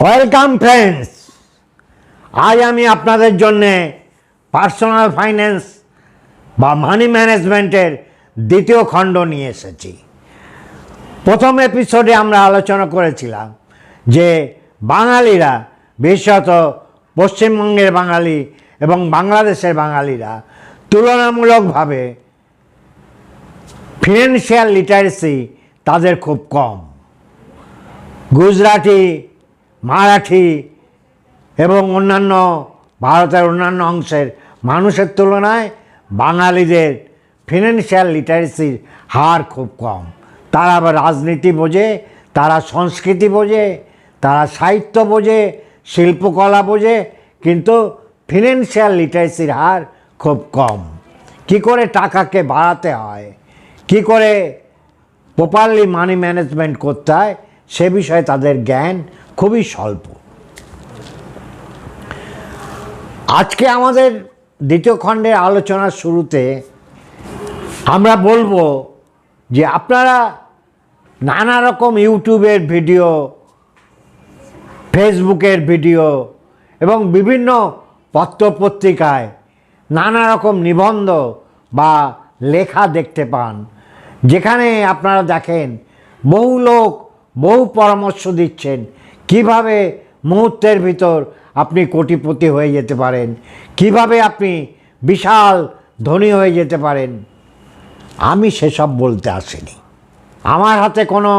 Welcome friends, আজ আমি আপনাদের জন্যে পার্সোনাল ফাইন্যান্স বা মানি ম্যানেজমেন্টের দ্বিতীয় খণ্ড নিয়ে এসেছি। প্রথম এপিসোডে আমরা আলোচনা করেছিলাম যে বাঙালিরা, বিশেষত পশ্চিমবঙ্গের বাঙালি এবং বাংলাদেশের বাঙালিরা তুলনামূলকভাবে ফিনান্সিয়াল লিটারেসি তাদের খুব কম। গুজরাটি, মারাঠি এবং অন্যান্য ভারতের অন্যান্য অংশের মানুষের তুলনায় বাঙালিদের ফিনান্সিয়াল লিটারেসির হার খুব কম। তারা আবার রাজনীতি বোঝে, তারা সংস্কৃতি বোঝে, তারা সাহিত্য বোঝে, শিল্পকলা বোঝে, কিন্তু ফিনান্সিয়াল লিটারেসির হার খুব কম। কি করে টাকাকে বাড়াতে হয়, কি করে প্রপারলি মানি ম্যানেজমেন্ট করতে হয়, সে বিষয়ে তাদের জ্ঞান খুবই স্বল্প। আজকে আমাদের দ্বিতীয় খণ্ডের আলোচনার শুরুতে আমরা বলবো যে আপনারা নানা রকম ইউটিউবের ভিডিও, ফেসবুকের ভিডিও এবং বিভিন্ন পত্রপত্রিকায় নানা রকম নিবন্ধ বা লেখা দেখতে পান, যেখানে আপনারা দেখেন বহু লোক বহু পরামর্শ দিচ্ছেন কিভাবে মুহূর্তের ভিতর আপনি কোটিপতি হয়ে যেতে পারেন, কিভাবে আপনি বিশাল ধনী হয়ে যেতে পারেন। আমি সেসব বলতে আসিনি। আমার হাতে কোনো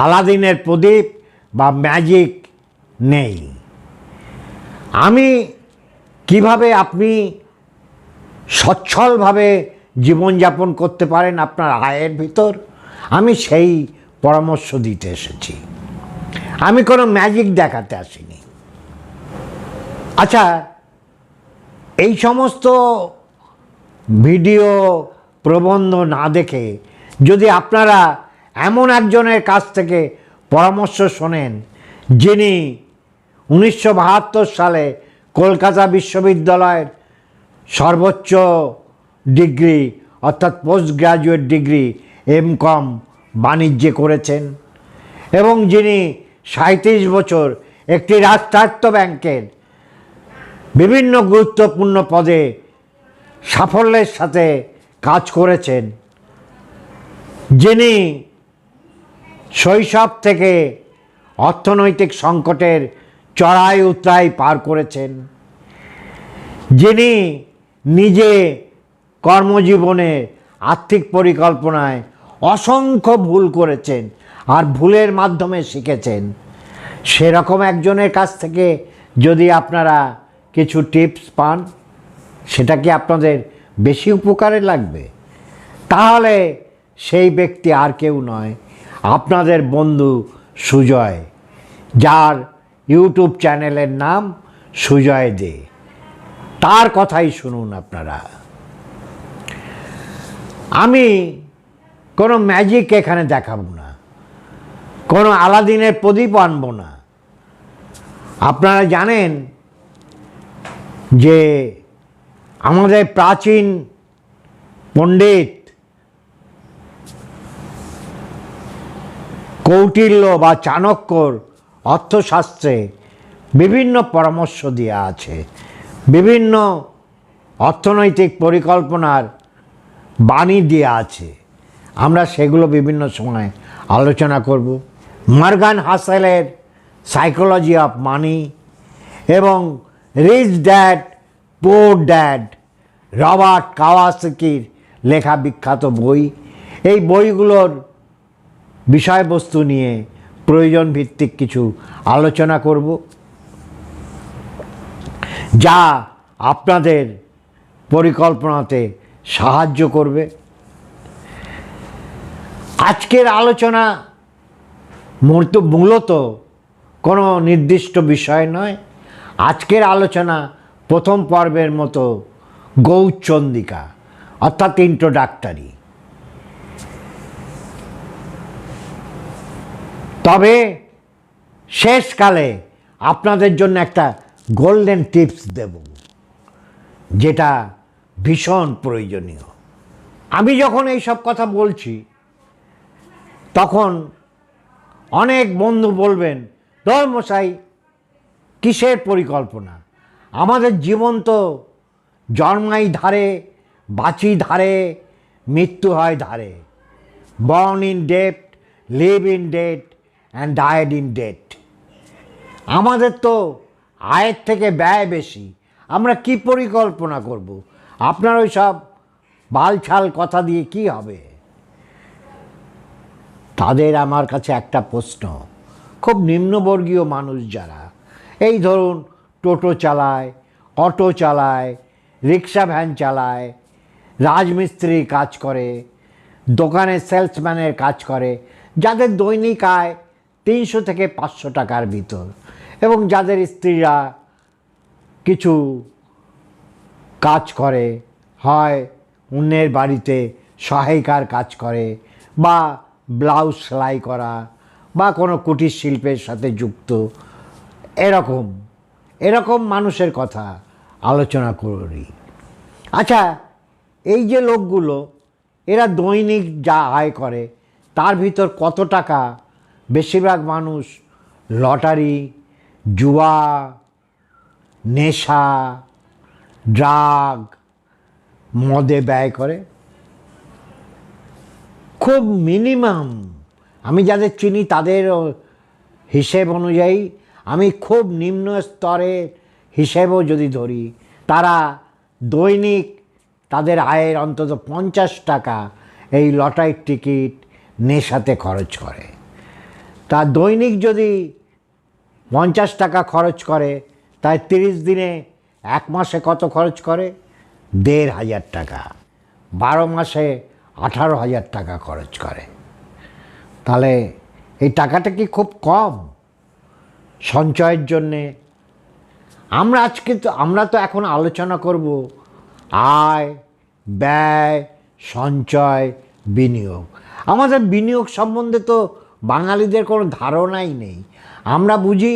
আলাদিনের প্রদীপ বা ম্যাজিক নেই। আমি কিভাবে আপনি সচ্ছলভাবে জীবনযাপন করতে পারেন আপনার আয়ের ভিতর, আমি সেই পরামর্শ দিতে এসেছি। আমি কোনো ম্যাজিক দেখাতে আসিনি। আচ্ছা, এই সমস্ত ভিডিও প্রবন্ধ না দেখে যদি আপনারা এমন একজনের কাছ থেকে পরামর্শ শোনেন, যিনি 1972 সালে কলকাতা বিশ্ববিদ্যালয়ের সর্বোচ্চ ডিগ্রি অর্থাৎ পোস্ট গ্রাজুয়েট ডিগ্রি এম.কম বাণিজ্যে করেছেন এবং যিনি 37 বছর একটি রাষ্ট্রায়ত্ত ব্যাংকের বিভিন্ন গুরুত্বপূর্ণ পদে সাফল্যের সাথে কাজ করেছেন, যিনি শৈশব থেকে অর্থনৈতিক সংকটের চড়াই উতরাই পার করেছেন, যিনি নিজে কর্মজীবনে আর্থিক পরিকল্পনায় অসংখ্য ভুল করেছেন আর ভুলের মাধ্যমে শিখেছেন, সেরকম একজনের কাছ থেকে যদি আপনারা কিছু টিপস পান, সেটা কি আপনাদের বেশি উপকারে লাগবে? তাহলে সেই ব্যক্তি আর কেউ নয়, আপনাদের বন্ধু সুজয়, যার ইউটিউব চ্যানেলের নাম সুজয়দে। তার কথাই শুনুন আপনারা। আমি কোনো ম্যাজিক এখানে দেখাবো না, কোনো আলাদিনের প্রদীপ আনবো না। আপনারা জানেন যে আমাদের প্রাচীন পণ্ডিত কৌটিল্য বা চাণক্যর অর্থশাস্ত্রে বিভিন্ন পরামর্শ দেওয়া আছে, বিভিন্ন অর্থনৈতিক পরিকল্পনার বাণী দেওয়া আছে। আমরা সেগুলো বিভিন্ন সময় আলোচনা করব। মর্গান হাসেলের সাইকোলজি অফ মানি এবং rich dad poor dad, Robert কাওয়াসাকির লেখা বিখ্যাত বই, এই বইগুলোর বিষয়বস্তু নিয়ে প্রয়োজন ভিত্তিক কিছু আলোচনা করব, যা আপনাদের পরিকল্পনাতে সাহায্য করবে। আজকের আলোচনা মূলত কোনো নির্দিষ্ট বিষয় নয়। আজকের আলোচনা প্রথম পর্বের মতো গৌরচন্দ্রিকা অর্থাৎ ইন্ট্রোডাক্টরি। তবে শেষকালে আপনাদের জন্য একটা গোল্ডেন টিপস দেব, যেটা ভীষণ প্রয়োজনীয়। আমি যখন এই সব কথা বলছি, তখন অনেক বন্ধু বলবেন, ধর্মশাই কিসের পরিকল্পনা? আমাদের জীবন তো জন্মাই ধারে, বাঁচি ধারে, মৃত্যু হয় ধারে। Born in date, live in date and died in date. আমাদের তো আয়ের থেকে ব্যয় বেশি, আমরা কি পরিকল্পনা করব? আপনার ওই সব বালছাল কথা দিয়ে কি হবে? তাদের আমার কাছে একটা প্রশ্ন, খুব নিম্নবর্গীয় মানুষ যারা, এই ধরুন টোটো চালায়, অটো চালায়, রিক্সা ভ্যান চালায়, রাজমিস্ত্রির কাজ করে, দোকানে সেলসম্যানের কাজ করে, যাদের দৈনিক আয় 300 থেকে 500 টাকার ভিতর, এবং যাদের স্ত্রীরা কিছু কাজ করে, হয় অন্যের বাড়িতে সহায়িকার কাজ করে, বা ব্লাউজ সেলাই করা, বা কোনো কুটির শিল্পের সাথে যুক্ত, এরকম মানুষের কথা আলোচনা করি। আচ্ছা, এই যে লোকগুলো, এরা দৈনিক যা আয় করে তার ভিতর কত টাকা বেশিরভাগ মানুষ লটারি, জুয়া, নেশা, ড্রাগ, মদে ব্যয় করে? খুব মিনিমাম, আমি যাদের চিনি তাদের হিসেব অনুযায়ী, আমি খুব নিম্ন স্তরের হিসেবও যদি ধরি, তারা দৈনিক তাদের আয়ের অন্তত 50 টাকা এই লটারির টিকিট, নেশাতে খরচ করে। তা দৈনিক যদি 50 টাকা খরচ করে, তাই 30 দিনে, 1 মাসে কত খরচ করে? 1500 টাকা। 12 মাসে 18,000 টাকা খরচ করে। তাহলে এই টাকাটা কি খুব কম সঞ্চয়ের জন্যে? আমরা তো এখন আলোচনা করব আয়, ব্যয়, সঞ্চয়, বিনিয়োগ। আমাদের বিনিয়োগ সম্বন্ধে তো বাঙালিদের কোনো ধারণাই নেই। আমরা বুঝি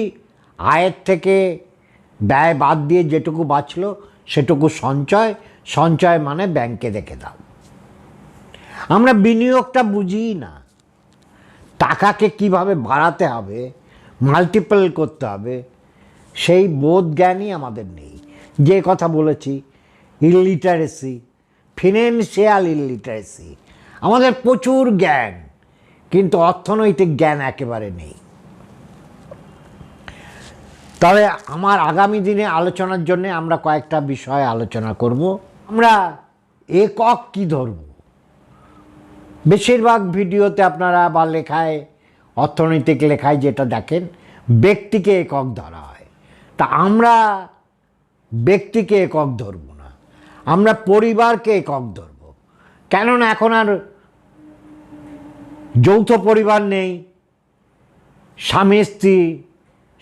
আয়ের থেকে ব্যয় বাদ দিয়ে যেটুকু বাঁচলো সেটুকু সঞ্চয়, সঞ্চয় মানে ব্যাংকে রেখে দাও। আমরা বিনিয়োগটা বুঝিই না। টাকাকে কিভাবে বাড়াতে হবে, মাল্টিপল করতে হবে, সেই বোধ জ্ঞানই আমাদের নেই। যে কথা বলেছি, ইলিটারেসি, ফিনান্সিয়াল ইলিটারেসি। আমাদের প্রচুর জ্ঞান, কিন্তু অর্থনৈতিক জ্ঞান একেবারে নেই। তবে আমার আগামী দিনে আলোচনার জন্য আমরা কয়েকটা বিষয় আলোচনা করব। আমরা একক কি ধরব? বেশিরভাগ ভিডিওতে আপনারা বা লেখায়, অর্থনৈতিক লেখায় যেটা দেখেন, ব্যক্তিকে একক ধরা হয়। তা আমরা ব্যক্তিকে একক ধরব না, আমরা পরিবারকে একক ধরব। কেননা এখন আর যৌথ পরিবার নেই। স্বামী, স্ত্রী,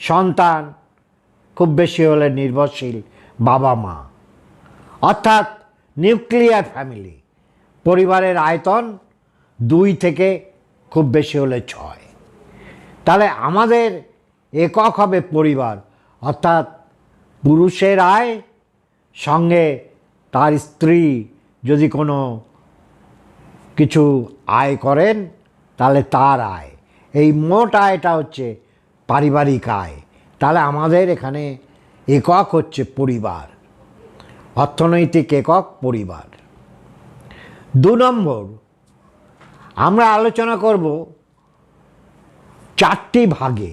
সন্তান, খুব বেশি হলে নির্ভরশীল বাবা মা, অর্থাৎ নিউক্লিয়ার ফ্যামিলি। পরিবারের আয়তন 2 থেকে খুব বেশি হলে 6। তাহলে আমাদের একক হবে পরিবার, অর্থাৎ পুরুষের আয় সঙ্গে তার স্ত্রী যদি কোনো কিছু আয় করেন তাহলে তার আয়, এই মোট আয়টা হচ্ছে পারিবারিক আয়। তাহলে আমাদের এখানে একক হচ্ছে পরিবার, অর্থনৈতিক একক পরিবার। 2 নম্বর, আমরা আলোচনা করব 4টি ভাগে।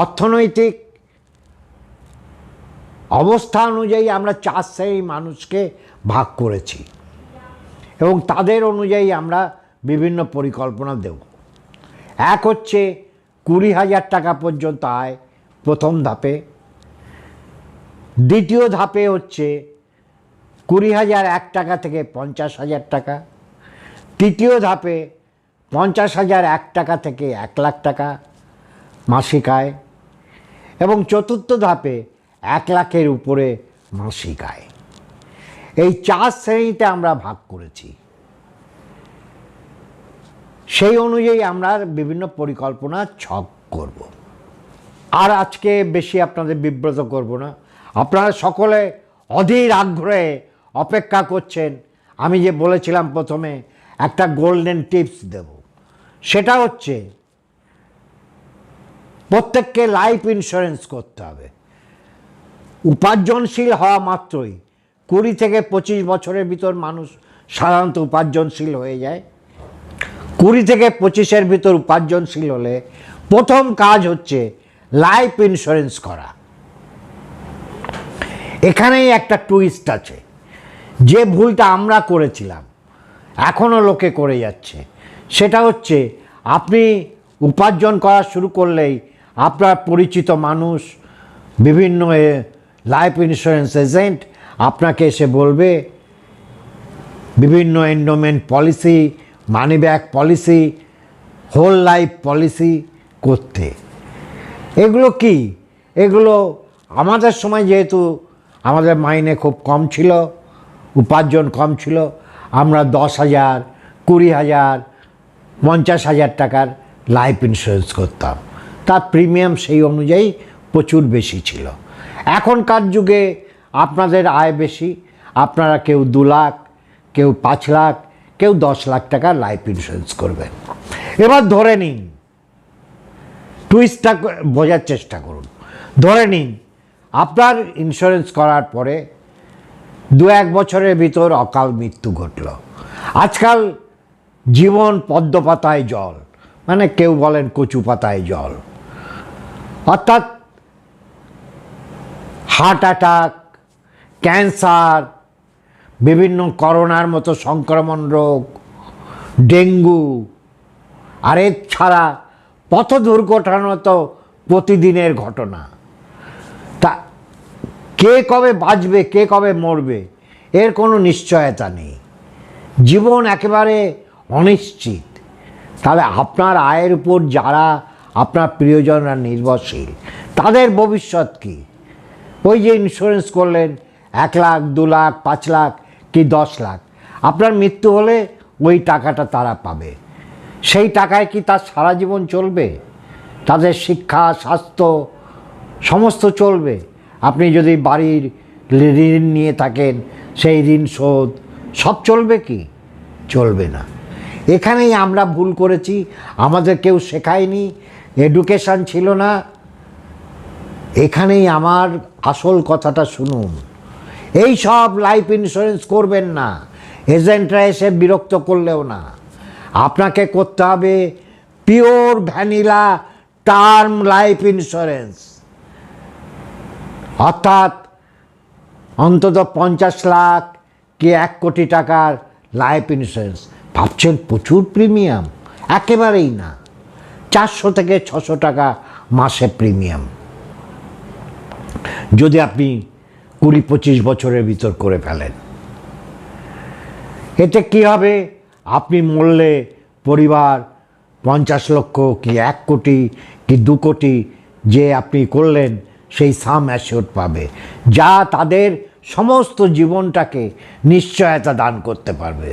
অর্থনৈতিক অবস্থা অনুযায়ী আমরা 4 শ্রেণীর মানুষকে ভাগ করেছি, এবং তাদের অনুযায়ী আমরা বিভিন্ন পরিকল্পনা দেব। 1 হচ্ছে 20,000 টাকা পর্যন্ত আয় প্রথম ধাপে। দ্বিতীয় ধাপে হচ্ছে 20,001 টাকা থেকে 50,000 টাকা। তৃতীয় ধাপে 50,001 টাকা থেকে 1 লাখ টাকা মাসিক আয়। এবং চতুর্থ ধাপে 1 লাখের উপরে মাসিক আয়। এই 4 শ্রেণীতে আমরা ভাগ করেছি। সেই অনুযায়ী আমরা বিভিন্ন পরিকল্পনা ছক করব। আর আজকে বেশি আপনাদের বিব্রত করব না। আপনারা সকলে অধীর আগ্রহে অপেক্ষা করছেন। আমি যে বলেছিলাম প্রথমে একটা গোল্ডেন টিপস দেব, সেটা হচ্ছে প্রত্যেককে লাইফ ইন্স্যুরেন্স করতে হবে। উপার্জনশীল হওয়া মাত্রই 20 থেকে 25 বছরের ভিতর মানুষ সাধারণত উপার্জনশীল হয়ে যায়। 20 থেকে 25-এর ভিতর উপার্জনশীল হলে প্রথম কাজ হচ্ছে লাইফ ইন্স্যুরেন্স করা। এখানেই একটা টুইস্ট আছে। যে ভুলটা আমরা করেছিলাম, এখনও লোকে করে যাচ্ছে, সেটা হচ্ছে আপনি উপার্জন করা শুরু করলেই আপনার পরিচিত মানুষ, বিভিন্ন লাইফ ইন্স্যুরেন্স এজেন্ট আপনাকে এসে বলবে বিভিন্ন endowment policy, money back policy, whole life policy করতে। এগুলো কি? এগুলো আমাদের সময় যেহেতু আমাদের মাইনে খুব কম ছিল, উপার্জন কম ছিল, আমরা 10,000, 20,000, 50,000 টাকার লাইফ ইন্স্যুরেন্স করতাম। তার প্রিমিয়াম সেই অনুযায়ী প্রচুর বেশি ছিল। এখনকার যুগে আপনাদের আয় বেশি, আপনারা কেউ 2 লাখ, কেউ 5 লাখ, কেউ 10 লাখ টাকার লাইফ ইন্স্যুরেন্স করবেন। এবার ধরে নিন, টুইস্টটা বোঝার চেষ্টা করুন। ধরে নিন আপনার ইন্স্যুরেন্স করার পরে 2-1 বছরের ভিতর অকাল মৃত্যু ঘটল। আজকাল জীবন পদ্ম পাতায় জল, মানে কেউ বলেন কচু পাতায় জল, অর্থাৎ হার্ট অ্যাটাক, ক্যান্সার, বিভিন্ন করোনার মতো সংক্রমণ রোগ, ডেঙ্গু, আর এর ছাড়া পথ দুর্ঘটনা তো প্রতিদিনের ঘটনা। তা কে কবে বাঁচবে, কে কবে মরবে, এর কোনো নিশ্চয়তা নেই। জীবন একেবারে অনিশ্চিত। তাহলে আপনার আয়ের উপর যারা আপনার প্রিয়জনরা নির্ভরশীল, তাদের ভবিষ্যৎ কী? ওই যে ইন্স্যুরেন্স করলেন 1 লাখ, 2 লাখ, 5 লাখ কি 10 লাখ, আপনার মৃত্যু হলে ওই টাকাটা তারা পাবে। সেই টাকায় কি তার সারা জীবন চলবে? তাদের শিক্ষা, স্বাস্থ্য সমস্ত চলবে? আপনি যদি বাড়ির ঋণ নিয়ে থাকেন, সেই ঋণ শোধ সব চলবে কি? চলবে না। এখানেই আমরা ভুল করেছি। আমাদের কেউ শেখায়নি, এডুকেশান ছিল না। এখানেই আমার আসল কথাটা শুনুন। এই সব লাইফ ইন্স্যুরেন্স করবেন না, এজেন্টরা এসে বিরক্ত করলেও না। আপনাকে করতে হবে pure vanilla term life insurance, অর্থাৎ অন্তত 50 লাখ কি 1 কোটি টাকার লাইফ ইন্স্যুরেন্স। ভাবছেন প্রচুর প্রিমিয়াম? একেবারেই না। 400 থেকে 600 টাকা মাসে প্রিমিয়াম, যদি আপনি 20-25 বছরের ভিতর করে ফেলেন। এতে কি হবে? আপনি মরলে পরিবার 50 লক্ষ কি 1 কোটি কি 2 কোটি যে আপনি করলেন, সেই সাম অ্যাসিওর পাবে, যা তাদের সমস্ত জীবনটাকে নিশ্চয়তা দান করতে পারবে।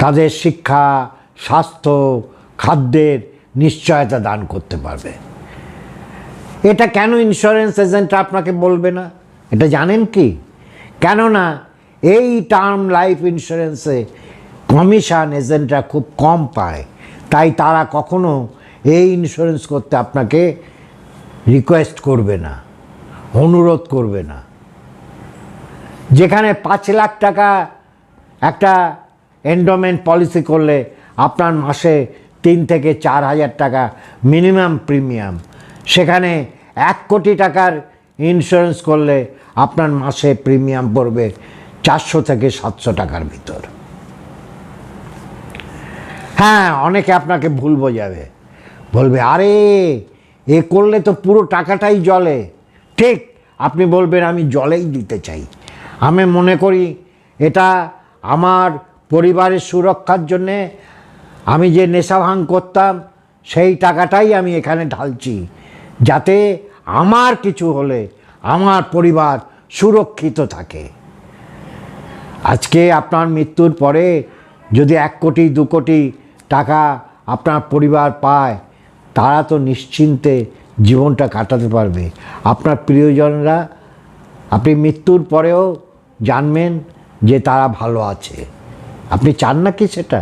তাদের শিক্ষা, স্বাস্থ্য, খাদ্যের নিশ্চয়তা দান করতে পারবে। এটা কেন ইন্স্যুরেন্স এজেন্টরা আপনাকে বলবে না? এটা জানেন কি? কেননা এই টার্ম লাইফ ইন্স্যুরেন্সে কমিশন এজেন্টরা খুব কম পায়, তাই তারা কখনো এই ইন্স্যুরেন্স করতে আপনাকে রিকোয়েস্ট করবে না, অনুরোধ করবে না। যেখানে 5 লাখ টাকা একটা এন্ডোমেন্ট পলিসি করলে আপনার মাসে 3 থেকে 4 হাজার টাকা মিনিমাম প্রিমিয়াম, সেখানে 1 কোটি টাকার ইন্স্যুরেন্স করলে আপনার মাসে প্রিমিয়াম পড়বে 400 থেকে 700 টাকার ভিতর। হ্যাঁ, অনেকে আপনাকে ভুল বোঝাবে, বলবে আরে এ করলে তো পুরো টাকাটাই জলে। ঠিক, আপনি বলবেন আমি জলেই দিতে চাই। আমি মনে করি এটা আমার পরিবারের সুরক্ষার জন্যে আমি যে নেশা ভাঙ করতাম সেই টাকাটাই আমি এখানে ঢালছি, যাতে আমার কিছু হলে আমার পরিবার সুরক্ষিত থাকে। আজকে আপনার মৃত্যুর পরে যদি 1 কোটি 2 কোটি টাকা আপনার পরিবার পায়, তারা তো নিশ্চিন্তে জীবনটা কাটাতে পারবে। আপনার প্রিয়জনরা আপনি মৃত্যুর পরেও জানবেন যে তারা ভালো আছে। আপনি চান না কি সেটা?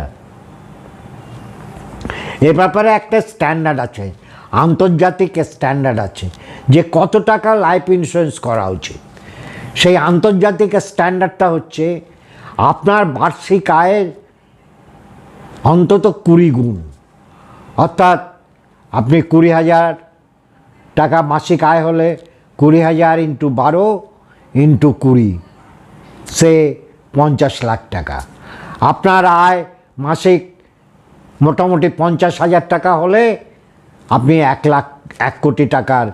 এ ব্যাপারে একটা স্ট্যান্ডার্ড আছে। আন্তর্জাতিক স্ট্যান্ডার্ড আছে যে কত টাকা লাইফ ইন্স্যুরেন্স করা উচিত। সেই আন্তর্জাতিক স্ট্যান্ডার্ডটা হচ্ছে আপনার বার্ষিক আয়ের অন্তত 20 গুণ, অর্থাৎ আপনি 20,000 টাকা মাসিক আয় হলে 20,000 ইন্টু 12 ইন্টু 20 সে 50 লাখ টাকা। আপনার আয় মাসিক মোটামুটি 50,000 টাকা হলে আপনি 1 কোটি টাকার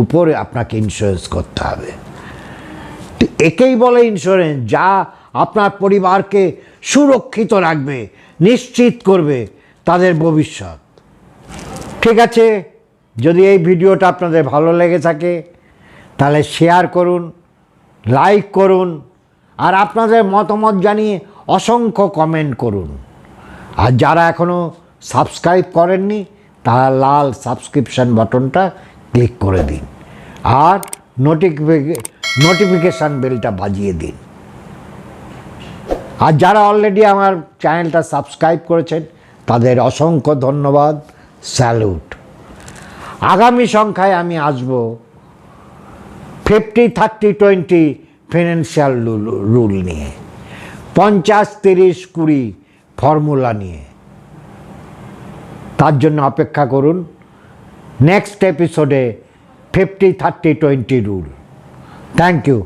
উপরে আপনাকে ইন্স্যুরেন্স করতে হবে। একেই বলে ইন্স্যুরেন্স, যা আপনার পরিবারকে সুরক্ষিত রাখবে, নিশ্চিত করবে তাদের ভবিষ্যৎ। ঠিক আছে, যদি এই ভিডিওটা আপনাদের ভালো লেগে থাকে তাহলে শেয়ার করুন, লাইক করুন, আর আপনাদের মতামত জানিয়ে অসংখ্য কমেন্ট করুন। আর যারা এখনও সাবস্ক্রাইব করেননি তারা লাল সাবস্ক্রিপশন বাটনটা ক্লিক করে দিন আর নোটিফিকেশান বেলটা বাজিয়ে দিন। আর যারা অলরেডি আমার চ্যানেলটা সাবস্ক্রাইব করেছেন তাদের অসংখ্য ধন্যবাদ, স্যালুট। আগামী সংখ্যায় আমি আসব 50-30-20 ফিনান্সিয়াল রুল নিয়ে, 50-30-20 ফর্মুলা নিয়ে। তার জন্য অপেক্ষা করুন নেক্সট এপিসোডে 50-30-20 রুল। Thank you.